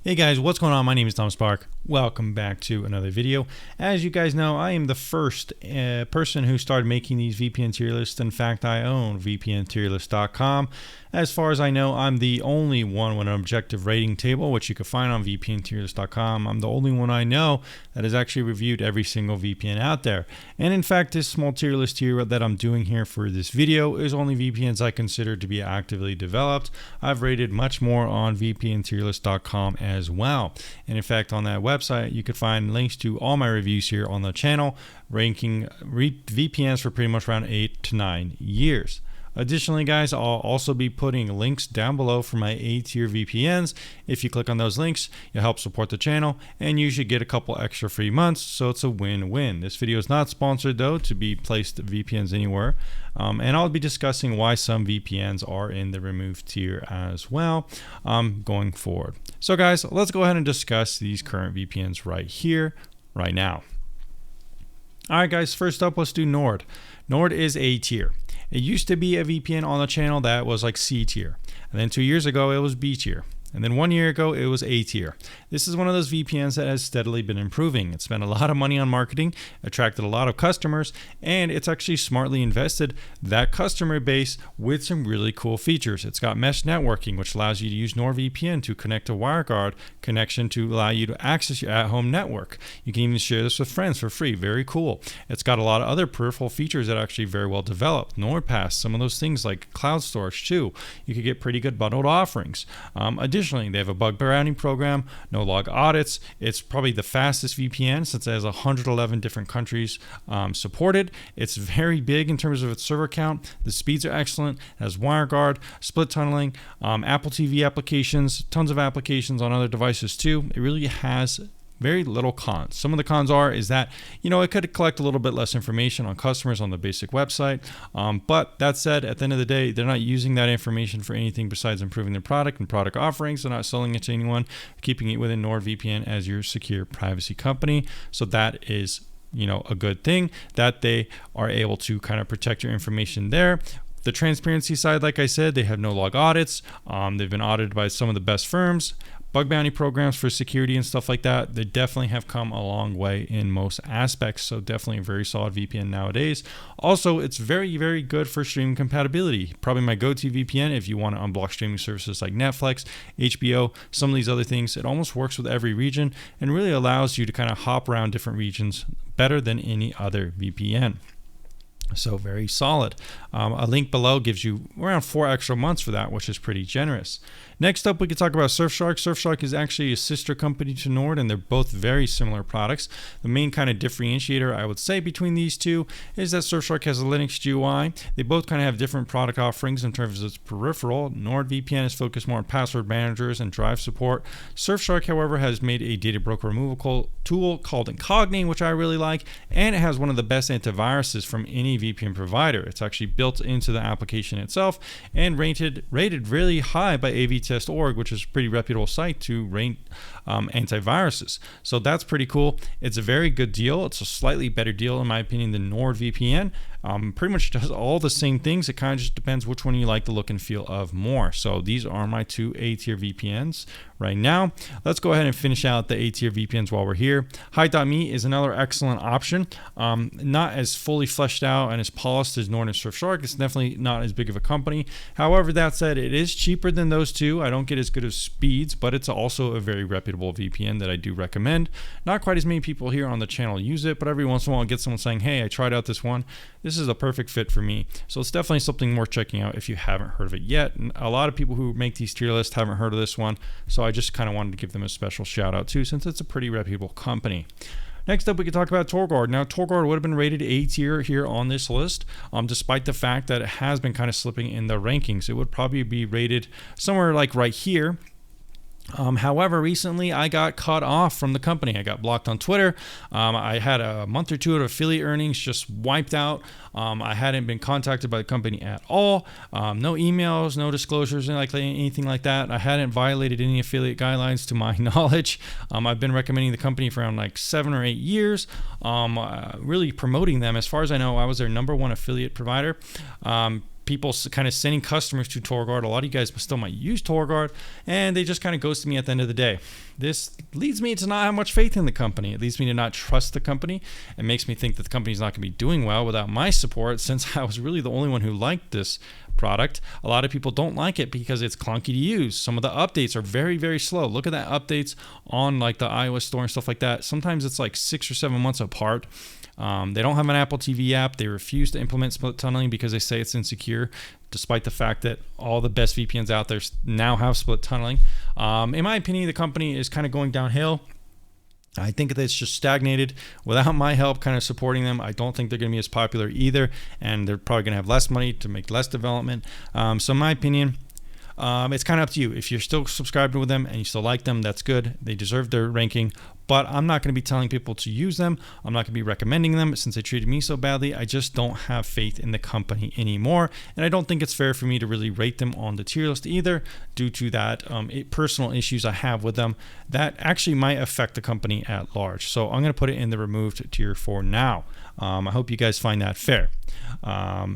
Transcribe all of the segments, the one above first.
Hey guys, what's going on? My name is Tom Spark. Welcome back to another video. As you guys know, I am the first person who started making these VPN tier lists. In fact, I own VPNtierlist.com. As far as I know, I'm the only one with an objective rating table, which you can find on VPNtierlist.com. I'm the only one I know that has actually reviewed every single VPN out there. And in fact, this small tier list here that I'm doing here for this video is only VPNs I consider to be actively developed. I've rated much more on VPNtierlist.com as well. And in fact, on that website, you can find links to all my reviews here on the channel, ranking VPNs for pretty much around 8 to 9 years. Additionally, guys, I'll also be putting links down below for my A-tier VPNs. If you click on those links, you'll help support the channel, and you should get a couple extra free months, so it's a win-win. This video is not sponsored, though, to be placed VPNs anywhere, and I'll be discussing why some VPNs are in the removed tier as well going forward. So, guys, let's go ahead and discuss these current VPNs right here, right now. All right, guys, first up, let's do Nord. Nord is A-tier. It used to be a VPN on the channel that was like C tier. And then 2 years ago, it was B tier. And then 1 year ago, it was A tier. This is one of those VPNs that has steadily been improving. It spent a lot of money on marketing, attracted a lot of customers, and it's actually smartly invested that customer base with some really cool features. It's got mesh networking, which allows you to use NordVPN to connect a WireGuard connection to allow you to access your at-home network. You can even share this with friends for free. Very cool. It's got a lot of other peripheral features that are actually very well developed. NordPass, some of those things like cloud storage too. You could get pretty good bundled offerings. Additionally, they have a bug bounty program, no log audits. It's probably the fastest VPN since it has 111 different countries supported. It's very big in terms of its server count. The speeds are excellent. It has WireGuard, split tunneling, Apple TV applications, tons of applications on other devices too. It really has very little cons. Some of the cons is that, it could collect a little bit less information on customers on the basic website. But that said, at the end of the day, they're not using that information for anything besides improving their product and product offerings. They're not selling it to anyone, keeping it within NordVPN as your secure privacy company. So that is, a good thing that they are able to kind of protect your information there. The transparency side, like I said, they have no log audits. They've been audited by some of the best firms. Bug bounty programs for security and stuff like that, they definitely have come a long way in most aspects. So definitely a very solid VPN nowadays. Also, it's very, very good for streaming compatibility. Probably my go-to VPN if you want to unblock streaming services like Netflix, HBO, some of these other things. It almost works with every region and really allows you to kind of hop around different regions better than any other VPN. So very solid. A link below gives you around 4 extra months for that, which is pretty generous. Next up, we can talk about Surfshark. Surfshark is actually a sister company to Nord, and they're both very similar products. The main kind of differentiator I would say between these two is that Surfshark has a Linux GUI. They both kind of have different product offerings in terms of its peripheral. NordVPN is focused more on password managers and drive support. Surfshark, however, has made a data broker removal tool called Incogni, which I really like, and it has one of the best antiviruses from any VPN provider. It's actually built into the application itself and rated really high by AV-Test.org, which is a pretty reputable site to rate antiviruses. So that's pretty cool. It's a very good deal. It's a slightly better deal in my opinion than NordVPN. Pretty much does all the same things. It kind of just depends which one you like the look and feel of more. So these are my two A-tier VPNs right now. Let's go ahead and finish out the A-tier VPNs while we're here. Hide.me is another excellent option. Not as fully fleshed out and as polished as Nord and Surfshark. It's definitely not as big of a company. However, that said, it is cheaper than those two. I don't get as good of speeds, but it's also a very reputable VPN that I do recommend. Not quite as many people here on the channel use it, but every once in a while I'll get someone saying, hey, I tried out this one. This is a perfect fit for me. So it's definitely something worth checking out if you haven't heard of it yet. And a lot of people who make these tier lists haven't heard of this one. So I just kind of wanted to give them a special shout out too, since it's a pretty reputable company. Next up, we can talk about Torguard. Now, Torguard would have been rated A tier here on this list, despite the fact that it has been kind of slipping in the rankings. It would probably be rated somewhere like right here. However, recently I got cut off from the company. I got blocked on Twitter. I had a month or two of affiliate earnings just wiped out. I hadn't been contacted by the company at all. No emails, no disclosures, anything like that. I hadn't violated any affiliate guidelines to my knowledge. I've been recommending the company for around like 7 or 8 years, really promoting them. As far as I know, I was their #1 affiliate provider. people kind of sending customers to Torguard. A lot of you guys still might use Torguard, and they just kind of ghosted me at the end of the day. This leads me to not have much faith in the company. It leads me to not trust the company. It makes me think that the company's not going to be doing well without my support, since I was really the only one who liked this product. A lot of people don't like it because it's clunky to use. Some of the updates are very, very slow. Look at that updates on like the iOS store and stuff like that. Sometimes it's like 6 or 7 months apart. They don't have an Apple TV app. They refuse to implement split tunneling because they say it's insecure, despite the fact that all the best VPNs out there now have split tunneling. In my opinion, the company is kind of going downhill. I think that it's just stagnated. Without my help kind of supporting them, I don't think they're going to be as popular either, and they're probably going to have less money to make less development. So in my opinion, it's kind of up to you. If you're still subscribed with them and you still like them, that's good. They deserve their ranking. But I'm not going to be telling people to use them. I'm not going to be recommending them since they treated me so badly. I just don't have faith in the company anymore. And I don't think it's fair for me to really rate them on the tier list either, due to that personal issues I have with them that actually might affect the company at large. So I'm going to put it in the removed tier for now. I hope you guys find that fair.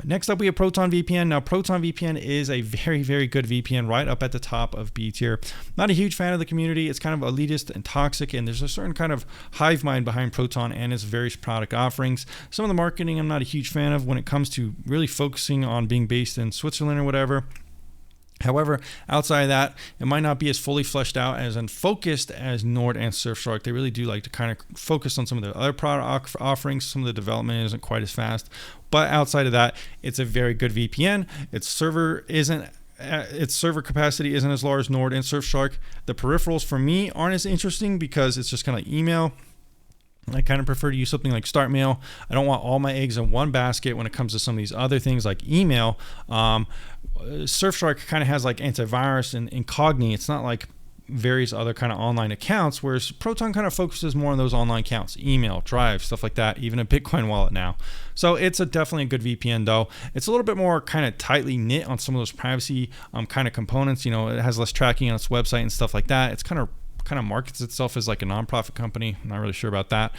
Next up, we have ProtonVPN. Now, ProtonVPN is a very, very good VPN right up at the top of B tier. Not a huge fan of the community. It's kind of elitist and toxic, and there's a certain kind of hive mind behind Proton and its various product offerings. Some of the marketing I'm not a huge fan of when it comes to really focusing on being based in Switzerland or whatever. However, outside of that, it might not be as fully fleshed out as and focused as Nord and Surfshark. They really do like to kind of focus on some of their other product offerings. Some of the development isn't quite as fast. But outside of that, it's a very good VPN. Its server capacity isn't as large as Nord and Surfshark. The peripherals for me aren't as interesting because it's just kind of like email. I kind of prefer to use something like StartMail. I don't want all my eggs in one basket when it comes to some of these other things like email. Surfshark kind of has like antivirus and Incogni. It's not like various other kind of online accounts, whereas Proton kind of focuses more on those online accounts, email, Drive, stuff like that, even a Bitcoin wallet now. So it's definitely a good VPN though. It's a little bit more kind of tightly knit on some of those privacy kind of components. You know, it has less tracking on its website and stuff like that. It's kind of markets itself as like a nonprofit company. I'm not really sure about that,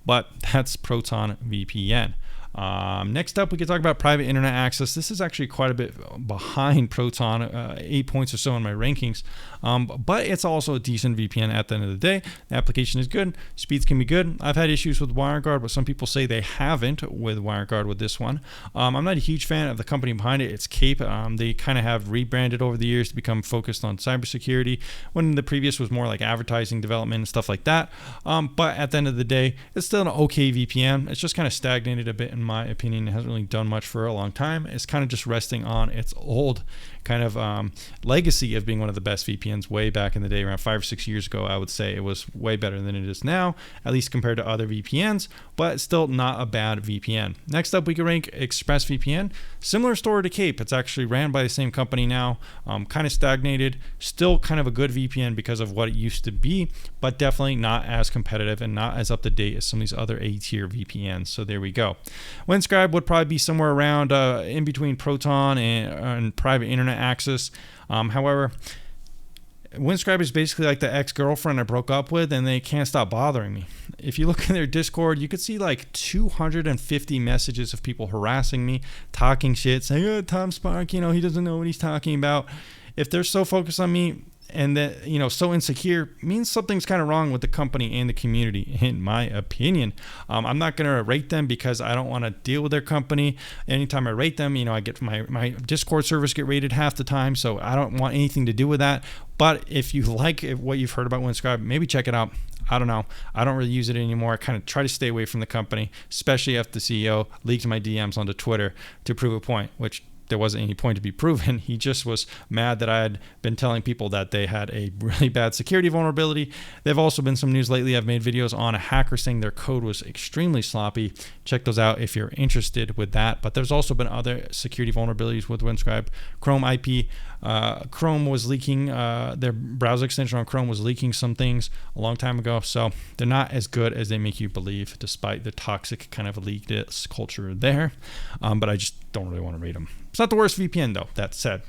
but that's ProtonVPN. Next up, we can talk about private internet access. This is actually quite a bit behind Proton, 8 points or so in my rankings, but it's also a decent VPN at the end of the day. The application is good. Speeds can be good. I've had issues with WireGuard, but some people say they haven't with WireGuard with this one. I'm not a huge fan of the company behind it. It's Kape. They kind of have rebranded over the years to become focused on cybersecurity, when the previous was more like advertising development and stuff like that. But at the end of the day, it's still an okay VPN. It's just kind of stagnated a bit in my opinion. It hasn't really done much for a long time. It's kind of just resting on its old kind of legacy of being one of the best VPNs way back in the day, around 5 or 6 years ago. I would say it was way better than it is now, at least compared to other VPNs, but it's still not a bad VPN. Next up, we can rank ExpressVPN. Similar story to Kape. It's actually ran by the same company now, kind of stagnated, still kind of a good VPN because of what it used to be, but definitely not as competitive and not as up to date as some of these other A-tier VPNs. So there we go. Windscribe would probably be somewhere around in between Proton and private internet access. However, Windscribe is basically like the ex-girlfriend I broke up with, and they can't stop bothering me. If you look in their Discord, you could see like 250 messages of people harassing me, talking shit, saying, "Oh, Tom Spark, you know, he doesn't know what he's talking about." If they're so focused on me and that, you know, so insecure, means something's kind of wrong with the company and the community, in my opinion. I'm not going to rate them because I don't want to deal with their company. Anytime I rate them, you know, I get my Discord servers get rated half the time, so I don't want anything to do with that. But if you like what you've heard about Windscribe, maybe check it out. I don't know. I don't really use it anymore. I kind of try to stay away from the company, especially after the CEO leaked my DMs onto Twitter to prove a point, which there wasn't any point to be proven. He just was mad that I had been telling people that they had a really bad security vulnerability. There've also been some news lately. I've made videos on a hacker saying their code was extremely sloppy. Check those out if you're interested with that. But there's also been other security vulnerabilities with Windscribe. Chrome was leaking, their browser extension on Chrome was leaking some things a long time ago. So they're not as good as they make you believe, despite the toxic kind of elitist culture there. But I just don't really want to rate them. It's not the worst VPN though, that said.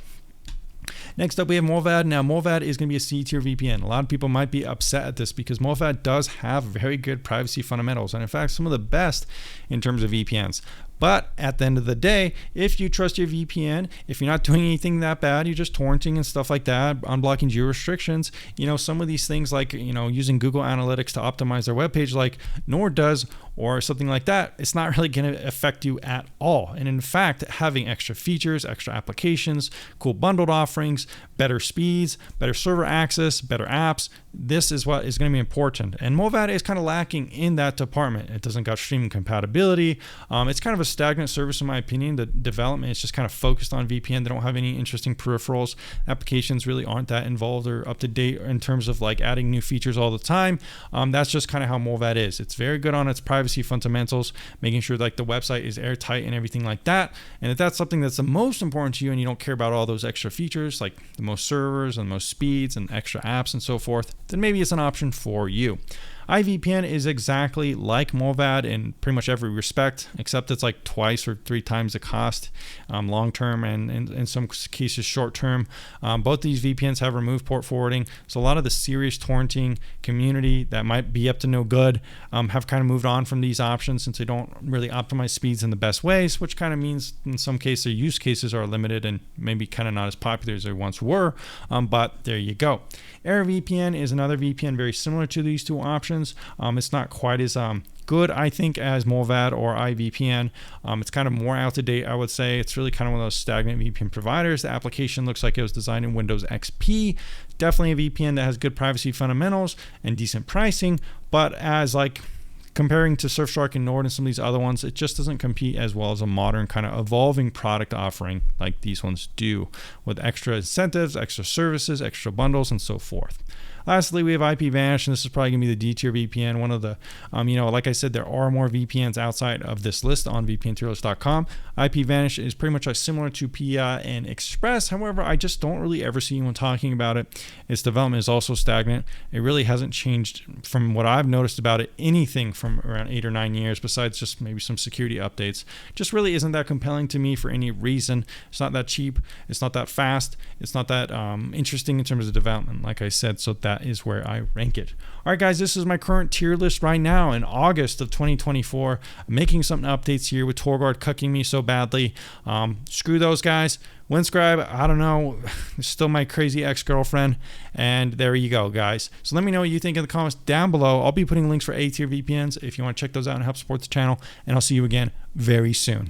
Next up, we have Molvad. Now, Molvad is going to be a C-tier VPN. A lot of people might be upset at this because Molvad does have very good privacy fundamentals, and in fact, some of the best in terms of VPNs. But at the end of the day, if you trust your VPN, if you're not doing anything that bad, you're just torrenting and stuff like that, unblocking geo restrictions, some of these things like, using Google Analytics to optimize their webpage like Nord does or something like that, it's not really going to affect you at all. And in fact, having extra features, extra applications, cool bundled offerings, better speeds, better server access, better apps, this is what is going to be important. And Movad is kind of lacking in that department. It doesn't got streaming compatibility. It's kind of a stagnant service in my opinion. The development is just kind of focused on VPN. They don't have any interesting peripherals. Applications really aren't that involved or up to date in terms of like adding new features all the time. That's just kind of how Movad is. It's very good on its privacy fundamentals, making sure like the website is airtight and everything like that. And if that's something that's the most important to you and you don't care about all those extra features like the most servers and most speeds and extra apps and so forth, then maybe it's an option for you. IPVanish is exactly like Movad in pretty much every respect, except it's like twice or three times the cost, long term and in some cases short term. Both these VPNs have removed port forwarding, so a lot of the serious torrenting community that might be up to no good have kind of moved on from these options since they don't really optimize speeds in the best ways, which kind of means in some cases their use cases are limited and maybe kind of not as popular as they once were, but there you go. AirVPN is another VPN very similar to these two options. It's not quite as good, I think, as Movad or IPVanish. It's kind of more out to date, I would say. It's really kind of one of those stagnant VPN providers. The application looks like it was designed in Windows XP. Definitely a VPN that has good privacy fundamentals and decent pricing, but as like comparing to Surfshark and Nord and some of these other ones, it just doesn't compete as well as a modern kind of evolving product offering like these ones do, with extra incentives, extra services, extra bundles, and so forth. Lastly, we have IPVanish, and this is probably going to be the D-tier VPN. One of the, like I said, there are more VPNs outside of this list on VPNtierlist.com. IPVanish is pretty much similar to PIA and Express. However, I just don't really ever see anyone talking about it. Its development is also stagnant. It really hasn't changed from what I've noticed about it, anything from around 8 or 9 years, besides just maybe some security updates. Just really isn't that compelling to me for any reason. It's not that cheap. It's not that fast. It's not that interesting in terms of development, like I said, so that is where I rank it. All right, guys, this is my current tier list right now in August of 2024. I'm making some updates here with Torguard cucking me so badly. Screw those guys. Windscribe, I don't know, still my crazy ex-girlfriend. And there you go, guys. So let me know what you think in the comments down below. I'll be putting links for A-tier VPNs if you want to check those out and help support the channel. And I'll see you again very soon.